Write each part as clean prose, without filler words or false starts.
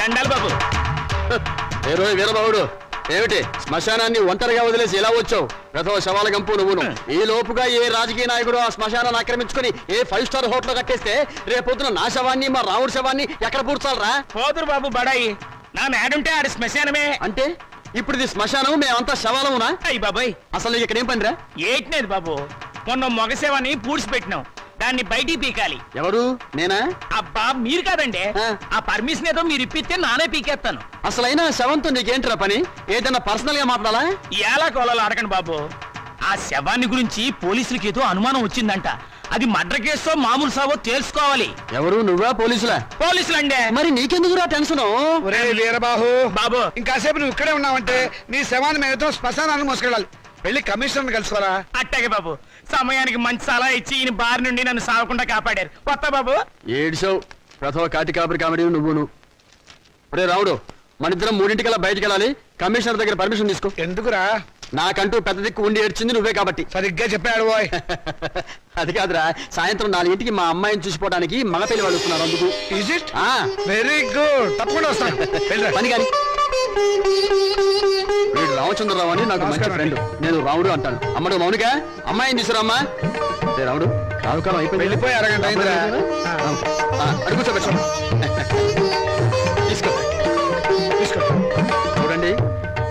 దండాలి బాబు. వీరబాబుడు ఏమిటి శ్మశానాన్ని ఒంటరిగా వదిలేసి ఎలా వచ్చావు? ప్రథమ శవాల గంపు నువ్వును. ఈ లోపుగా ఏ రాజకీయ నాయకుడు ఆ శ్మశానాన్ని ఆక్రమించుకుని ఏ 5 స్టార్ హోటల్ కట్టేస్తే రేపొద్దున నా శవాన్ని మా రావుడి శవాన్ని ఎక్కడ పూడ్చాలరా? పోదురు బాబు బడాయి. నా మేడుంటే ఆడి శ్మశానమే. అంటే ఇప్పుడు ఇది శ్మశానం, మేమంతా శవాలమునా? అయ్యి బాబాయ్, అసలు ఇక్కడ ఏం పనిరా? ఏట్లేదు బాబు, మొన్న మగ శవాన్ని పూడ్చిపెట్టినాం, దాన్ని బయటికి పీకాలి. ఎవరు? నేనా? అబ్బా మీరు కాదండి, ఆ పర్మిషన్ ఏదో మీరు ఇప్పిస్తే నానే పీకేస్తాను. అసలైనా శవంతో నీకేంటిరా పని? ఏదైనా పర్సనల్ గా మాట్లాడాలా? ఎలా కోలాలో అడగండి బాబు. ఆ శవాన్ని గురించి పోలీసులకి ఏదో అనుమానం వచ్చిందంట. అది మర్డర్ కేసో మామూలు సావో తెలుసుకోవాలి. ఎవరు? నువ్వా? పోలీసులా? పోలీసులండి. మరి నీకెందుకురా టెన్షన్? వీరబాహు బాబు, ఇంకాసేపు నువ్వు ఇక్కడే ఉన్నావంటే నీ శవాన్ని మేమతో శ్మశానాన్ని మోసుకెళ్ళాలి. వెళ్ళి కమిషనర్ కలుసుకోరా? అట్టాగే బాబు. సమయానికి మంచి సలహా ఇచ్చి ఈయన బారి నుండి నన్ను సాగకుండా కాపాడారు. కొత్త బాబు ఏడ్చావు. ప్రథమ కాటి కాబరి కామెడీ నువ్వును. రే రావుడు, మన ఇద్దరం 3:00 బయటికి వెళ్ళాలి. కమిషనర్ దగ్గర పర్మిషన్ తీసుకో. ఎందుకురా? నాకంటూ పెద్ద దిక్కు ఉండి ఏడ్చింది నువ్వే కాబట్టి. సరిగ్గా చెప్పాడు బాయ్. అది కాదురా, సాయంత్రం 4:00కి మా అమ్మాయిని చూసిపోవడానికి మగ పెళ్లి వాళ్ళు వస్తున్నారు. అందుకు. Is it? వెరీ గుడ్, తప్పకుండా వస్తాను. పని కానీ. వీడు రామచంద్రరావు అని నాకు మంచి ఫ్రెండ్. నేను రాముడు అంటాను. అమ్మడు మౌనిక, అమ్మాయిని తీసుకురామ్మా. రాముడు, రావుకాలం అయిపోయి వెళ్ళిపోయి అరగంట అయిందిరా. అడుగు కూర్చోబెట్టు. తీసుకో తీసుకో. చూడండి,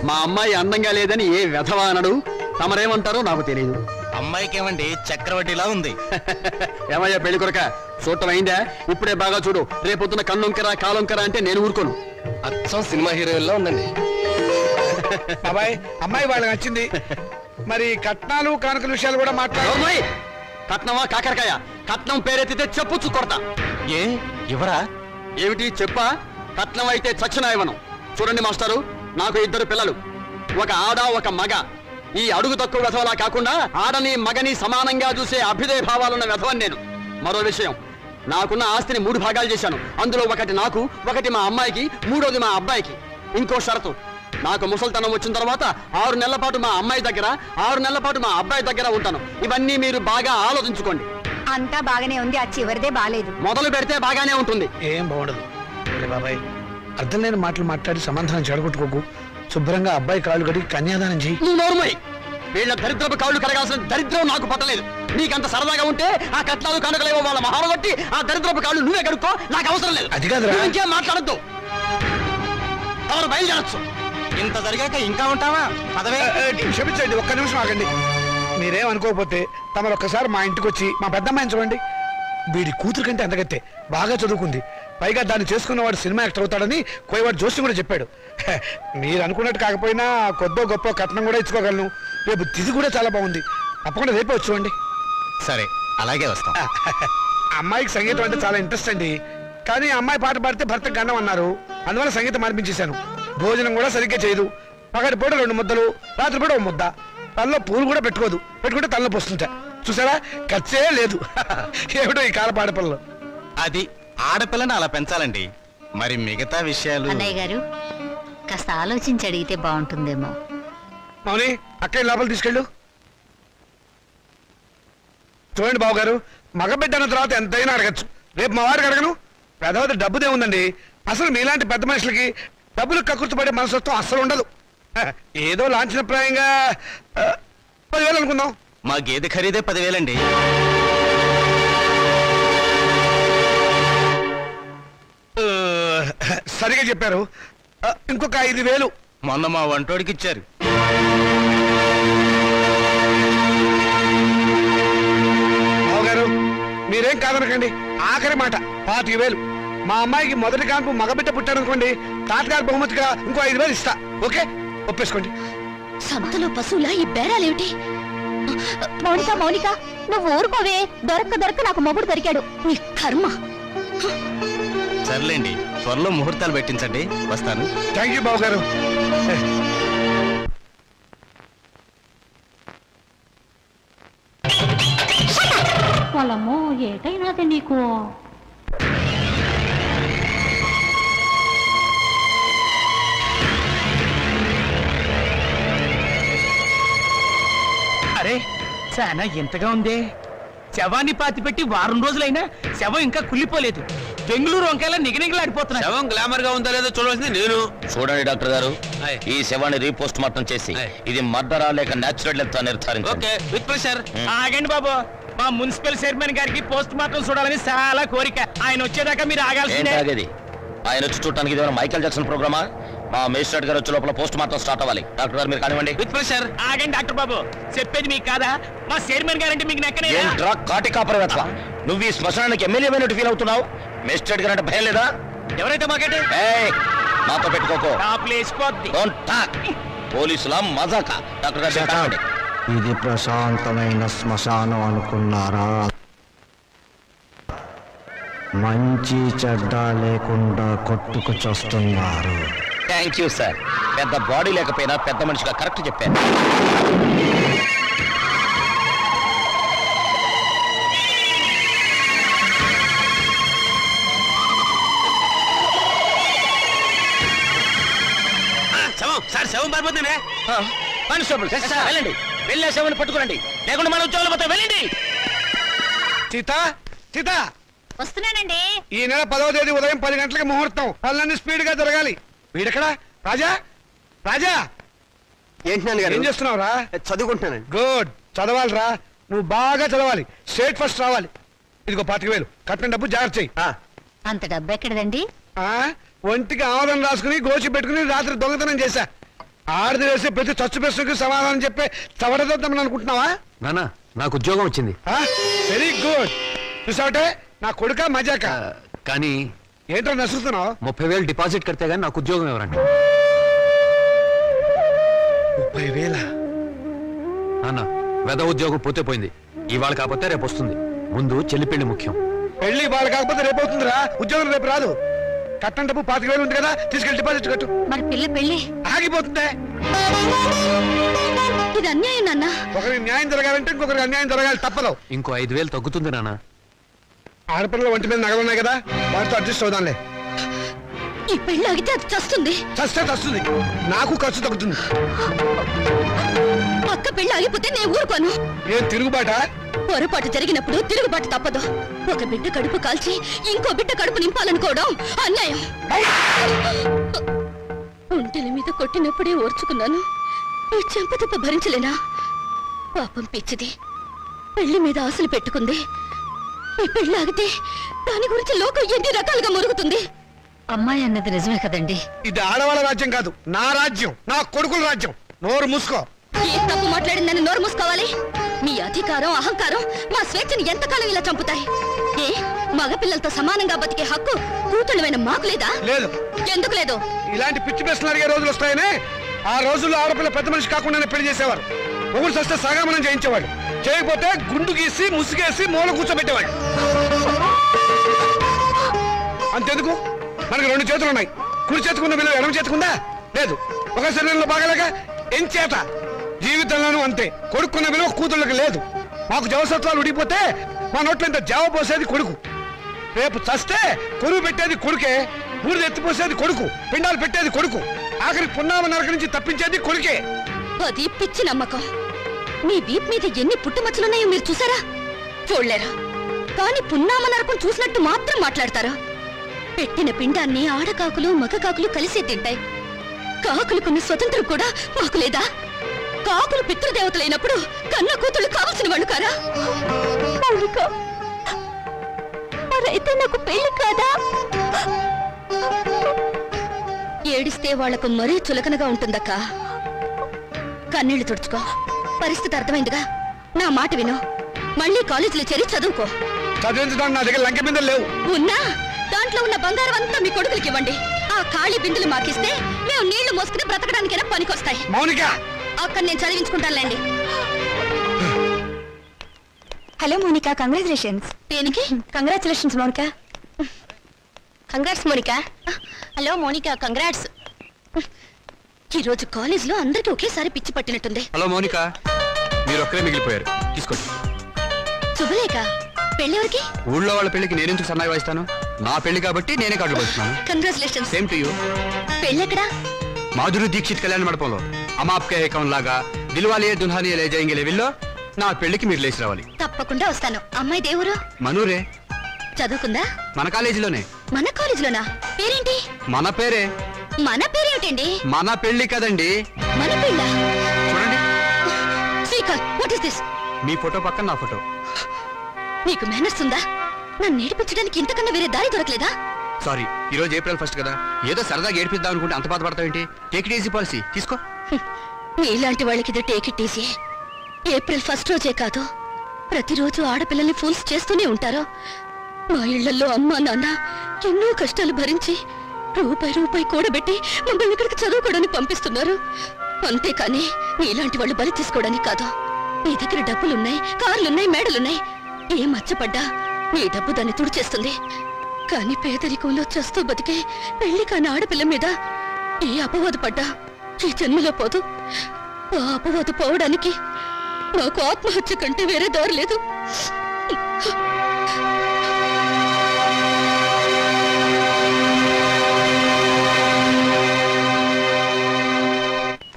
మా అమ్మాయి అందంగా లేదని ఏ వెధవా అనడు. తమరేమంటారో నాకు తెలియదు. అమ్మాయికి ఏమండి చక్రవడ్డీలా ఉంది. ఏమయ్యా పెళ్లి కొరక, చూడటం అయిందా? ఇప్పుడే బాగా చూడు. రేపొద్దున కన్నొంకరా కాలొంకరా అంటే నేను ఊరుకోను. అచ్చం సినిమా హీరోయిన్లో ఉందండి. బాబాయ్, అమ్మాయి వాళ్ళకి నచ్చింది. మరి కట్నాలు కానుకల విషయాలు కూడా మాట్లాడు. కట్నమా కాకరకాయ? కట్నం పేరెత్తితే చెప్పుచ్చు కొడతా. ఏ ఎవరా? ఏమిటి చెప్పా? కట్నం అయితే చచ్చిన ఇవ్వను. చూడండి మాస్టారు, నాకు 2 పిల్లలు, ఒక ఆడ ఒక మగ. ఈ అడుగు తక్కువ వెధవలా కాకుండా ఆడని మగని సమానంగా చూసే అభ్యుదయ భావాలున్న వెధవని నేను. మరో విషయం, నాకున్న ఆస్తిని 3 భాగాలు చేశాను. అందులో ఒకటి నాకు, ఒకటి మా అమ్మాయికి, 3వది మా అబ్బాయికి. ఇంకో షరతు, నాకు ముసల్తనం వచ్చిన తర్వాత 6 నెలల పాటు మా అమ్మాయి దగ్గర, 6 నెలల పాటు మా అబ్బాయి దగ్గర ఉంటాను. ఇవన్నీ మీరు బాగా ఆలోచించుకోండి. అంతా బాగానే ఉంది, ఆ చివరిదే బాలేదు. మొదలు పెడితే బాగానే ఉంటుంది. ఏం బాగుండదు బాబాయ్. అర్థం లేని మాటలు మాట్లాడి సమాధానం చెడగొట్టుకోకు. శుభ్రంగా అబ్బాయి కాళ్ళు కడిగి కన్యాదానం చెయ్యి. నువ్వు నోరుమోయ్. వీళ్ళ దరిద్రపు కాళ్ళు కడగాల్సిన దరిద్రం నాకు పట్టలేదు. నీకంత సరదాగా ఉంటే ఆ కట్నాలు కానుకలేవో వాళ్ళ మహారం కొట్టి ఆ దరిద్రపు కాళ్ళు నువ్వే కడుక్కో, నాకు అవసరం లేదు. అది కాదురా. ఇంకేం మాట్లాడద్దు. ఎవరు బయలుదేరచ్చు. ఇంత జరిగాక ఇంకా ఉంటావా? పదవే. క్షమించండి, ఒక్క నిమిషం ఆగండి. మీరేమనుకోకపోతే తమరు ఒక్కసారి మా ఇంటికి వచ్చి మా పెద్దమ్మాయిని చూడండి. వీడి కూతురు కంటే అందగత్తే, బాగా చదువుకుంది. పైగా దాన్ని చేసుకున్నవాడు సినిమా యాక్టర్ అవుతాడని కోయవాడు జోషి కూడా చెప్పాడు. మీరు అనుకున్నట్టు కాకపోయినా కొద్దో గొప్ప కట్నం కూడా ఇచ్చుకోగలను. రేపు తిథి కూడా చాలా బాగుంది. తప్పకుండా రేపే వచ్చి చూడండి. సరే, అలాగే వస్తాం. అమ్మాయికి సంగీతం అంటే చాలా ఇంట్రెస్ట్ అండి. కానీ అమ్మాయి పాట పాడితే భర్తకు గండం అన్నారు. అందువల్ల సంగీతం మార్పించేశాను. భోజనం కూడా సరిగ్గా చేయదు. పగటి పూట 2 ముద్దలు, రాత్రి పూట 1 ముద్ద. తనలో పూలు కూడా పెట్టుకోదు. పెట్టుకుంటే తనలో పోస్తుంటా. చూసారా, ఖర్చే లేదు. ఏమిటో ఈ కాల పాడపిల్లలు. అది ఆడపిల్లని అలా పెంచాలండి. మరి మిగతా విషయాలు అన్నయ్య గారు కాస్త ఆలోచించి అడిగితే బాగుంటుందేమో. మౌని, అక్కడ లోపల తీసుకెళ్ళు. చూడండి బాబు గారు, మగబిడ్డ అన్న తర్వాత ఎంతైనా అడగచ్చు. రేపు మా వారికి అడగను. పెద్దవది డబ్బుదే ఉందండి. అసలు మీలాంటి పెద్ద మనుషులకి డబ్బులు కక్కుర్తిపడే మనసత్వం అస్సలు ఉండదు. ఏదో లాంఛనప్రాయంగా 10,000 అనుకుందాం. మా గేదె ఖరీదే 10,000 అండి. సరిగా చెప్పారు. ఇంకొక 5,000 మొన్న మా వంటోడికి ఇచ్చారు. బావగారు, మీరేం కాదనకండి. ఆఖరి మాట 25,000. మా అమ్మాయికి మొదటి కాన్పు మగబిడ్డ పుట్టారనుకోండి, తాతగారి బహుమతిగా ఇంకో 5,000 ఇస్తా. ఓకే, ఒప్పేసుకోండి. సంతలో పశువులా ఈ బేరాలేమిటి? మౌనిక మౌనిక, నువ్వు ఊరుకోవే. దొరక్క నాకు మొగుడు దొరికాడు. నీ కర్మ. సర్లేండి, త్వరలో ముహూర్తాలు పెట్టించండి. వస్తాను. థ్యాంక్ యూ బాబు గారు. పొలమో ఏటైనాది నీకు. అరే, చాలా ఎంతగా ఉందే. శవాన్ని పాతిపెట్టి 1 వారం రోజులైనా శవం ఇంకా కుళ్ళిపోలేదు. బెంగళూరు వంకాయలా నిగనిగలాడిపోతున్నా. శవం గ్లామర్ గా ఉందా లేదో చూడవలసింది నేను. చూడండి డాక్టర్ గారు, ఆయ్. ఈ శవాన్ని రీపోస్ట్ మార్టం చేసి ఆయ్. ఇది మర్డరా లేక న్యాచురల్ డెత్ నిర్ధారించండి. Okay with pressure. ఆగండి బాబు, మా మున్సిపల్ చైర్మన్ గారికి పోస్ట్ మార్టం చూడాలని చాలా కోరిక. ఆయన వచ్చేదాకా మీరు ఏంటి ఆగాల్సిందే. ఆగేది? ఆయన వచ్చి చూడటానికి ఇది మైకేల్ జాక్సన్ ప్రోగ్రామా? మా మేజిస్ట్రేట్ గారు వచ్చే లోపల పోస్ట్ మార్టం స్టార్ట్ అవ్వాలి. డాక్టర్ గారు మీరు కానివ్వండి. With pressure. ఆగండి డాక్టర్ బాబు, చెప్పేది మీకు కాదా? మా చైర్మన్ గారంటే మీకు నెక్కనే. ఏంట్రా కాటి కాపరవేత్వ, నువ్వు ఈ శ్మశానానికి ఎమ్మెల్యే అయినట్టు ఫీల్ అవుతున్నావు? మేజిస్ట్రేట్ గారు అంటే భయం లేదా? ఎవరైతే మాకంటే ఏయ్, నాతో పెట్టుకోకో. నా ప్లేస్ పోద్ది. Don't talk. పోలీసుల మజాక. డాక్టర్ గారు మీరు కానివ్వండి. ఇది ప్రశాంతమైన శ్మశానం అనుకున్నారా? మంచి చెడ్డ లేకుండా కొట్టుకు చస్తున్నారు. Thank you sir. పెద్ద బాడీ లేకపోయినా పెద్ద మనిషిగా కరెక్ట్ చెప్పాను. శవం సార్, శవం పారిపోతుందే. కానిస్టేబుల్ వెళ్ళండి, వెళ్ళే శవాన్ని పట్టుకురండి, లేకుండా మన ఉద్యోగాలు పోతే వెళ్ళండి. సీత సీత, వస్తున్నానండి. ఈ నెల 10వ తేదీ ఉదయం 10 గంటలకు ముహూర్తం. పనులన్నీ స్పీడ్ గా జరగాలి. వీడెక్కడా? రాజా, రాజా ఏంటి ఏం నాన్నగారు? చేస్తున్నావురా? చదువుకుంటున్నానండి. గుడ్, చదవాలిరా. నువ్వు బాగా చదవాలి, స్టేట్ ఫస్ట్ రావాలి. ఇదిగో 25,000 కట్టిన డబ్బు జాగ్రత్త చెయ్యి. అంత డబ్బు ఎక్కడదండి? ఆ, ఒంటికి ఆమోదం రాసుకుని గోచి పెట్టుకుని రాత్రి దొంగతనం చేశా. ఆడది వేసే ప్రతి చచ్చు ప్రశ్నకు సమాధానం చెప్పే చవడదొద్దామని అనుకుంటున్నావా? నాన్న నాకు ఉద్యోగం వచ్చింది. Very good. చూసావటే నా కొడుక మజాక. కానీ ఏంటో నసుకుతున్నావు? 30,000 డిపాజిట్ కడితే గానీ నాకు ఉద్యోగం ఎవరండి? 30,000? నాన్న వెద ఉద్యోగం పోతే పోయింది, ఇవాళ కాకపోతే రేపు వస్తుంది. ముందు చెల్లి పెళ్లి ముఖ్యం. పెళ్లి వాళ్ళు కాకపోతే రేపు అవుతుందిరా, ఉద్యోగం రేపు రాదు. కట్టం డబ్బు 25,000 ఉంది కదా, తీసుకెళ్ళి డిపాజిట్ కట్టు. మరి పిల్ల పెళ్ళి ఆగిపోతుందే. ఇది అన్యాయం నాన్న. ఒకరికి న్యాయం జరగాలంటే ఇంకొకరికి అన్యాయం జరగాలి, తప్పదు. ఇంకో 5,000 తగ్గుతుంది నాన్న. ఆడపిల్లల ఒంటి మీద నగలున్నాయి కదా, వాటితో అడ్జస్ట్ అవుదాంలే. ఈ పెళ్ళి ఆగితే అది చస్తుంది. చస్తే చస్తుంది, నాకు ఖర్చు తగ్గుతుంది. పక్క పెళ్ళి ఆగిపోతే నేను ఊరుకోను. ఏం తిరుగుబాట? పొరపాటు జరిగినప్పుడు తిరుగుబాటు తప్పదు. ఒక బిడ్డ కడుపు కాల్చి ఇంకో బిడ్డ కడుపు నింపాలనుకోవడం అన్యాయం. ఒంటెల మీద కొట్టినప్పుడే ఓర్చుకున్నాను, ఈ చెంపదెబ్బ భరించలేనా? పాపం పిచ్చిది, పెళ్లి మీద ఆశలు పెట్టుకుంది. ఈ పెళ్లి ఆగితే దాని గురించి లోకం ఎన్ని రకాలుగా మురుగుతుంది. అమ్మాయి అన్నది నిజమే కదండి. ఇది ఆడవాళ్ళ రాజ్యం కాదు, నా రాజ్యం, నా కొడుకుల రాజ్యం. నోరు మూసుకో. ఏ తప్పు మాట్లాడిందని నోరు మూసుకోవాలి? మీ అధికారం అహంకారం మా స్వేచ్ఛని ఎంతకాలం ఇలా చంపుతాయి? ఏ మగపిల్లలతో సమానంగా బతికే హక్కు కూతుళ్ళమైన మాకు లేదా? లేదు. ఎందుకు లేదు? ఇలాంటి పిచ్చి ప్రశ్నలు అడిగే రోజులు వస్తాయనే ఆ రోజుల్లో ఆడపిల్ల పెద్ద మనిషి కాకుండానే పెళ్లి చేసేవారు. ఒకరు చస్తే సగామనం చేయించేవాడు, చేయకపోతే గుండు గీసి ముసుగేసి మూల కూర్చోబెట్టేవాడు. అంతెందుకు, మనకి 2 చేతులు ఉన్నాయి. కుడి చేతుకున్న విలువ ఎడమ చేతుకుందా? లేదు. ఒక శరీరంలో బాగలేక ఎంచేత జీవితంలోనూ అంతే. కొడుకున్న విలువ కూతుళ్ళకి లేదు. మాకు జవసత్వాలు ఉడిపోతే మా నోట్లో ఇంత జావ పోసేది కొడుకు. రేపు చస్తే కొరువు పెట్టేది కొడుకే, ఊరిది ఎత్తిపోసేది కొడుకు, పిండాలు పెట్టేది కొడుకు, ఆఖరి పున్నామ నరక నుంచి తప్పించేది కొడుకే. అది పిచ్చి నమ్మకం. మీ వీప్ మీద ఎన్ని పుట్టుమచ్చలున్నాయో మీరు చూసారా? చూడలేరా? కానీ పున్నామ నరకం చూసినట్టు మాత్రం మాట్లాడతారా? పెట్టిన పిండాన్ని ఆడకాకులు మగ కాకులు కలిసే తింటాయి. కాకులకున్న స్వతంత్రం కూడా మాకు లేదా? కాకులు పితృదేవతలైనప్పుడు కన్న కూతుళ్ళు కావలసిన వాళ్ళు కారా? మరైతే నాకు పెళ్లి కాదా? ఏడిస్తే వాళ్లకు మరీ చులకనగా ఉంటుందక్క. కన్నీళ్లు తుడుచుకో. పరిస్థితి అర్థమైందిగా, నా మాట విను. మళ్ళీ కాలేజీలో చేరి చదువుకో. చదివించడానికి నా దగ్గర లంకె బిందెలు లేవు. ఉన్నా దాంట్లో ఉన్న బంగారం అంతా మీ కొడుకులకి ఇవ్వండి. ఆ ఖాళీ బిందులు మాకిస్తే మేము నీళ్లు మోసుకుని బ్రతకడానికైనా పనికొస్తాయి. మౌనిక, అక్కడ నేను చదివించుకుంటానులేండి. Hello Monica, congratulations. దేనికి? Congratulations Monica. Congrats Monica. Hello Monica, congrats. ఈరోజు కాలేజ్ లో అందరికి ఒకేసారి పిచ్చి పట్టినట్టుంది. హలో మౌనిక, మీరు ఒక్కరే మిగిలిపోయారు, తీసుకోండి. శుభలేఖ, పెళ్ళెవరికి? ఊళ్ళో వాళ్ళ పెళ్లికి నేనెందుకు సన్నాయి వాయిస్తాను? నా పెళ్లి కాబట్టి నేనే కార్డులు పోస్తున్నాను. కంగ్రాచులేషన్స్. Same to you. పెళ్ళెక్కడా? మాధురి దీక్షిత్ కళ్యాణ మండపంలో అమాప్కే ఏకం లాగా దిల్వాలియే దుల్హానియే లే జాయేంగే లెవెల్లో నా పెళ్లికి మీరు లేచి రావాలి. తప్పకుండా వస్తాను. అమ్మాయి దేవురు? మనూరే. చదువుకుందా? మన కాలేజీలోనే. మన కాలేజీలోనా? పేరేంటి? మన పేరే. మన పేరేమిటండి? మన పెళ్లి కదండి. మన పెళ్ళ? చూడండి. Srikanth, what is this? Me photo పక్కన నా ఫోటో. నీకు మేనర్స్ ఉందా? నన్ను ఏడిపించడానికి ఇంతకన్నా వేరే దారి దొరకలేదా? సారీ, ఈ రోజు April 1 కదా, ఏదో సరదాగా ఏడిపిద్దాం అనుకుంటే అంత బాధపడతావేంటి? టేక్ ఇట్ ఈజీ పాలసీ, తీసుకో. ఇలాంటి వాళ్ళకి ఇది టేక్ ఇట్ ఈజీ. April 1 రోజే కాదు, ప్రతిరోజు ఆడపిల్లల్ని ఫూల్స్ చేస్తూనే ఉంటారు. మా ఇళ్లలో అమ్మా నాన్న ఎన్నో కష్టాలు భరించి రూపాయి కూడబెట్టి మమ్మల్ని ఇక్కడికి చదువుకోవడానికి పంపిస్తున్నారు. అంతేకాని ఇలాంటి వాళ్ళు బలి తీసుకోవడానికి కాదు. నీ దగ్గర డబ్బులున్నాయి, కార్లున్నాయి, మేడలున్నాయి. ఏ మచ్చపడ్డా నీ డబ్బు దాన్ని తుడిచేస్తుంది. కానీ పేదరికంలో చస్తూ బతికే పెళ్లి కాని ఆడపిల్ల మీద ఏ అపవాదు పడ్డా ఈ జన్మలో పోదు. ఆ అపవాదు పోవడానికి నాకు ఆత్మహత్య కంటే వేరే దారి లేదు.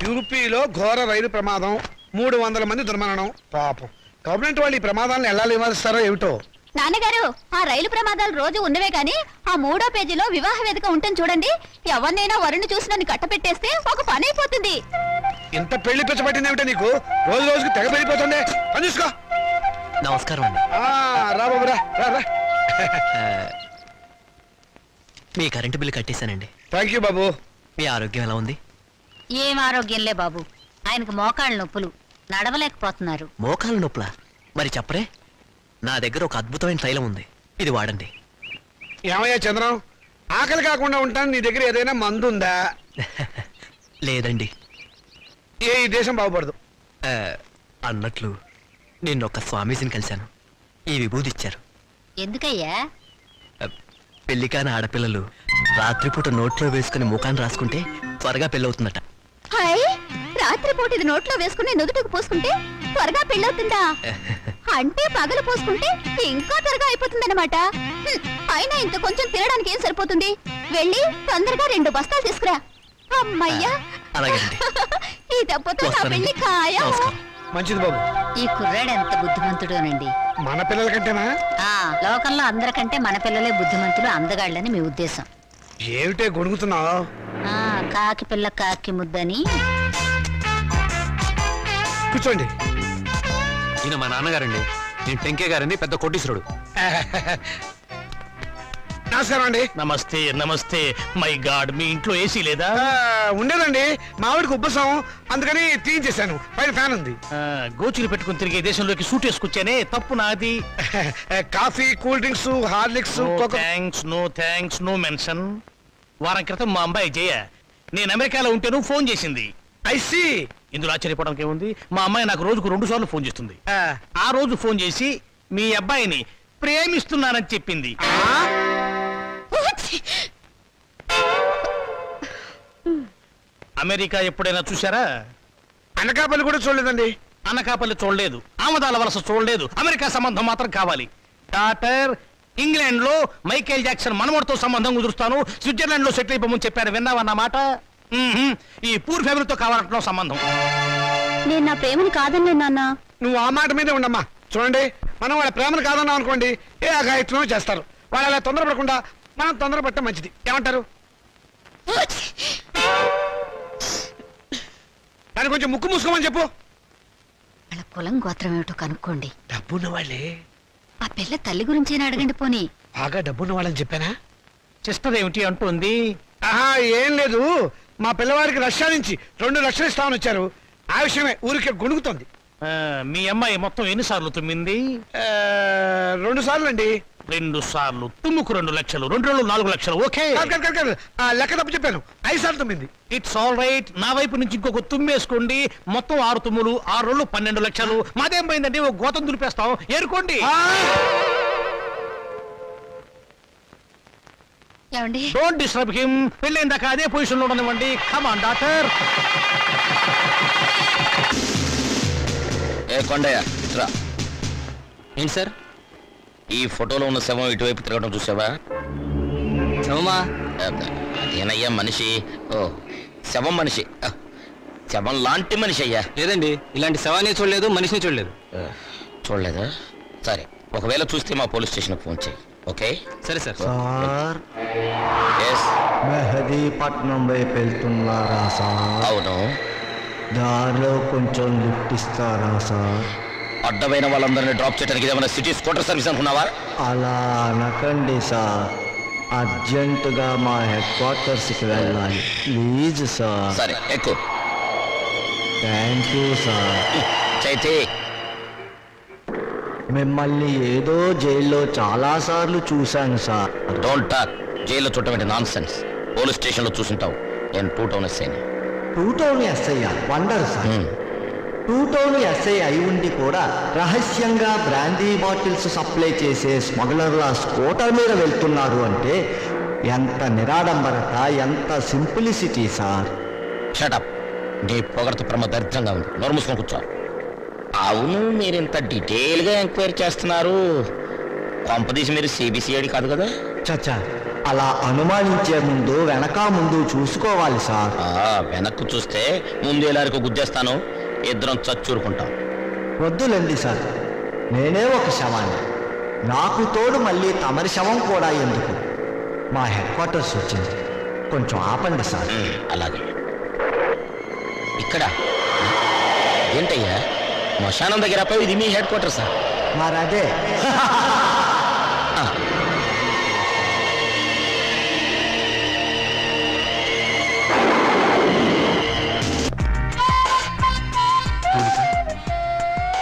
యూపీలో ఘోర రైలు ప్రమాదం, 300 మంది దుర్మరణం. పాపం గవర్నమెంట్ వాళ్ళు ఈ ప్రమాదాలను ఎలా నివారిస్తారో ఏమిటో. నాన్నగారు, ఆ రైలు ప్రమాదాలు రోజు ఉన్నవే గాని ఆ 3వ పేజీలో వివాహ వేదిక ఉంటుంది చూడండి. ఎవరినైనా వరుణ్ణి చూసి నన్ను కట్టపెట్టేస్తే ఒక పని అయిపోతుంది. ఇంత పెళ్లి పిచ్చ పట్టింది ఏమిటో నీకు? రోజు రోజుకి తెగ పెరిగిపోతుంది. పని చూసుకో. నమస్కారం అండి. రా బాబు రా. మీ కరెంటు బిల్లు కట్టేశానండి. థ్యాంక్ యూ బాబు. మీ ఆరోగ్యం ఎలా ఉంది? ఏం ఆరోగ్యంలే బాబు, ఆయనకు మోకాళ్ళ నొప్పులు, నడవలేకపోతున్నారు. మోకాళ్ళ నొప్పులా? మరి చెప్పరే, నా దగ్గర ఒక అద్భుతమైన తైలం ఉంది, ఇది వాడండి. ఏమయ్యా చంద్రం, ఆకలి కాకుండా ఉంటాను, నీ దగ్గర ఏదైనా మందు ఉందా? లేదండి. ఈ దేశం బాగుపడదు. అన్నట్లు నిన్నొక్క స్వామీజీని కలిశాను, ఈ విభూది ఇచ్చారు. ఎందుకయ్యా? పెళ్లికాని ఆడపిల్లలు రాత్రిపూట నోట్లో వేసుకుని ముఖాన్ని రాసుకుంటే త్వరగా పెళ్ళవుతుందట. హాయ్, రాత్రిపూట ఇది నోట్లో వేసుకుని నుదుటికి పోసుకుంటే త్వరగా పెళ్ళవుతుందా? అంటే పగలు పోసుకుంటే ఇంకా త్వరగా అయిపోతుందన్నమాట. అయినా ఇంత కొంచెం తినడానికి ఏం సరిపోతుంది? వెళ్ళి తొందరగా 2 బస్తాలు తీసుకురా. అమ్మయ్యా, ఈ దెబ్బతో నా పెళ్లి ఖాయం. మంచిది బాబు. ఈ కుర్రాడు ఎంత బుద్ధిమంతుడోనండి. మన పిల్లల కంటేనా? లోకంలో అందరికంటే మన పిల్లలే బుద్ధిమంతులు, అందగాళ్ళని మీ ఉద్దేశం. ఏమిటే గొడుగుతున్నావు? కాకి పిల్ల కాకి ముద్దని. కూర్చోండి. ఈయన మా నాన్నగారండి, నేను టెంకే గారండి, పెద్ద కోటీశ్వరుడు. నమస్కారం అండి. నమస్తే నమస్తే. మై గాడ్, మీ ఇంట్లో ఏసీ లేదా? ఉండేదండి, మావిడికి ఉబ్బసం, అందుకని తీయించేశాను. పైన ఫ్యాన్ ఉంది. గోచులు పెట్టుకుని తిరిగే దేశంలోకి సూట్ వేసుకొచ్చానే, తప్పు నాది. Coffee, cool drinks, Horlicks. No thanks, no mention. వారం క్రితం మా అమ్మాయి జయ నేను అమెరికాలో ఉంటేను ఫోన్ చేసింది. ఐసీ. ఇందులో ఆశ్చర్యపోవడానికి ఏముంది? మా అమ్మాయి నాకు రోజుకు 2 సార్లు ఫోన్ చేస్తుంది. ఆ రోజు ఫోన్ చేసి మీ అబ్బాయిని ప్రేమిస్తున్నానని చెప్పింది. అమెరికా ఎప్పుడైనా చూసారా? అనకాపల్లి కూడా చూడలేదండి. అనకాపల్లి చూడలేదు, ఆమదాల వలస చూడలేదు, అమెరికా సంబంధం మాత్రం కావాలి. డాక్టర్, ఇంగ్లాండ్ లో మైకేల్ జాక్సన్ మనవడితో సంబంధం కుదురుస్తాను, స్విట్జర్లాండ్ లో సెటిల్ అయిపోమని చెప్పారు. విన్నావన్నమాట? ఈ పూర్ ఫ్యామిలీతో కావాలంటున్నావు సంబంధం. నేను నా ప్రేమను కాదన్నా నాన్న. నువ్వు ఆ మాట మీదే ఉండమ్మా. చూడండి, మనం వాళ్ళ ప్రేమను కాదన్నాం అనుకోండి, ఏ అఘాయిత్వం చేస్తారు. వాళ్ళు అలా తొందరపడకుండా మనం తొందరపడటం మంచిది. ఏమంటారు? దాన్ని కొంచెం ముక్కు మూసుకోమని చెప్పు. వాళ్ళ కులం గోత్రం ఏమిటో కనుక్కోండి. డబ్బున్న వాళ్ళే. ఆ పిల్ల తల్లి గురించి అడగండి పోనీ. బాగా డబ్బున్న వాళ్ళని చెప్పానా? సిస్టర్ ఏమిటి అంటుంది? ఏం లేదు, మా పిల్లవాడికి రష్యా నుంచి 2 లక్షలు ఇస్తామని వచ్చారు. ఆ విషయమే ఊరికే గొణుగుతోంది. మీ అమ్మాయి మొత్తం ఎన్నిసార్లు తుమ్మింది? 2 సార్లు అండి. 2 సార్లు తుమ్ముకు 2 లక్షలు, 2 4 లక్షలు. ఓకే, లెక్క తప్పు చెప్పాను. 5 సార్లు తుమ్మింది. It's all right. నా వైపు నుంచి ఇంకొక తుమ్మేసుకోండి. మొత్తం 6 తుమ్ములు, 6 రోజులు 12 లక్షలు. మాదేం పోయిందండి, ఒక గోతం దులిపేస్తాం. ఏరుకోండి. Don't disturb him. పెళ్ళైన దాకా అదే పొజిషన్ లో ఉండనివ్వండి. Come on doctor. ఏ కొండయ్య, ఇట్రా. ఏంటి సార్? ఈ ఫోటోలో ఉన్న శవం ఇటువైపు తిరగడం చూసావా? శవమా? అదేనయ్యా, మనిషి. ఓ, శవం మనిషి. శవం లాంటి మనిషి అయ్యా. లేదండి, ఇలాంటి శవాన్ని చూడలేదు, మనిషిని చూడలేదు. చూడలేదా? సరే, ఒకవేళ చూస్తే మా పోలీస్ స్టేషన్కి ఫోన్ చేయి. ఓకే? సరే సార్. Sir yes. మెహదీపట్నం వైపు వెళ్తున్నారా సార్? అవును. దారిలో కొంచెం లిఫ్ట్ ఇస్తారా సార్? అడ్డమైన వాళ్ళందరినీ డ్రాప్ చేయడానికి ఏమైనా సిటీ స్కూటర్ సర్వీస్ అనుకున్నావా? అలా అనకండి సార్, అర్జెంటుగా మా హెడ్ క్వార్టర్స్కి వెళ్ళాలి, ప్లీజ్ సార్. సరే ఎక్కువ. Thank you sir. చైతే, మిమ్మల్ని ఏదో జైల్లో చాలాసార్లు చూశాను సార్. Don't talk. జైల్లో చూడటం నాన్ సెన్స్. పోలీస్ స్టేషన్లో చూసుంటావు. నేను 2 టౌన్ ఎస్ఐని. 2 town SI wonder sir. 2 town SI అయి ఉండి కూడా రహస్యంగా బ్రాందీ బాటిల్స్ సప్లై చేసే స్మగ్లర్ల స్కూటర్ మీద వెళ్తున్నారు అంటే ఎంత నిరాడంబరత, ఎంత సింప్లిసిటీ సార్. షటప్. నీ పొగడత ప్రమ దరిద్రంగా ఉంది. నోరు మూసుకొని కూర్చో. అవును, మీరు ఇంత డీటెయిల్గా ఎంక్వైరీ చేస్తున్నారు. కొంపదీసి మీరు సిబిసిఐడి కాదు కదా? చచ్చా, అలా అనుమానించే ముందు వెనక ముందు చూసుకోవాలి సార్. వెనక్కు చూస్తే ముందు ఎలారికో గుద్దేస్తాను, ఇద్దరం చచ్చూరుకుంటాం. వద్దులేండి సార్, నేనే ఒక శవాన్ని, నాకు తోడు మళ్ళీ తమరి శవం కూడా ఎందుకు? మా హెడ్ క్వార్టర్స్ వచ్చింది, కొంచెం ఆపండి సార్. అలాగే. ఇక్కడ ఏంటయ్యా శ్మశానం దగ్గర పోయి ఇది మీ హెడ్ క్వార్టర్సా? మరదే.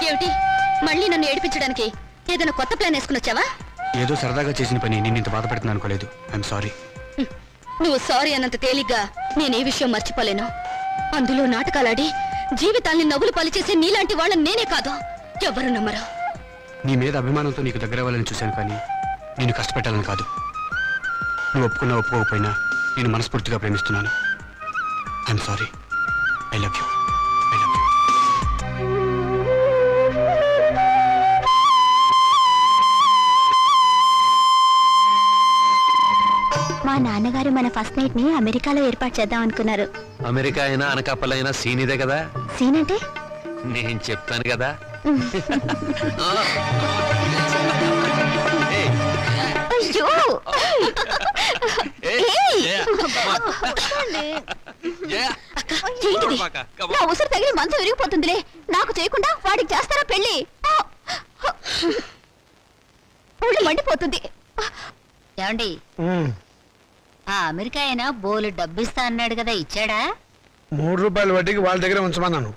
ఏమిటి మళ్ళీ నన్ను ఏడిపించడానికి ఏదైనా కొత్త ప్లాన్ వేసుకుని వచ్చావా? ఏదో సరదాగా చేసిన పని నేను ఇంత బాధపడుతున్నాను అనుకోలేదు. I'm sorry. నువ్వు సారీ అన్నంత తేలిగ్గా నేనే విషయం మర్చిపోలేను. అందులో నాటకాలాడి జీవితాల్ని నవ్వులు పలిచేసే నీలాంటి వాళ్ళని నేనే కాదు, ఎవరు నమ్మరు. నీ మీద అభిమానంతో నీకు దగ్గర అవ్వాలని చూశాను, కానీ నేను కష్టపెట్టాలని కాదు. నువ్వు ఒప్పుకున్నా ఒప్పుకోకపోయినా నేను మనస్ఫూర్తిగా ప్రేమిస్తున్నాను. I'm sorry. I love you. I love you. మా నాన్నగారు మన ఫస్ట్ నైట్ ని అమెరికాలో ఏర్పాటు చేద్దాం అనుకున్నారు. అమెరికా అయినా అనకాపల్లైనా సీన్ ఇదే కదా. సీన్ అంటే నేను చెప్తాను కదా. అయ్యో నా ఉసురు తగిలి మంచం విరిగిపోతుందిలే. నాకు చేయకుండా వాడికి చేస్తారా పెళ్లి? ఒళ్ళు మండిపోతుంది. ఏమండి, ఆ అమెరికా అయినా బోలు డబ్బిస్తా అన్నాడు కదా, ఇచ్చాడా? 3 రూపాయల వడ్డీకి వాళ్ళ దగ్గర ఉంచమన్నాను.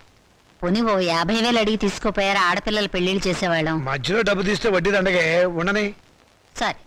పోనీ ఓ 50,000 అడిగి తీసుకోపోయారా? ఆడపిల్లలు పెళ్లిళ్ళు చేసేవాళ్ళం. మధ్యలో డబ్బు తీస్తే వడ్డీ దండగే ఉండని. సరే,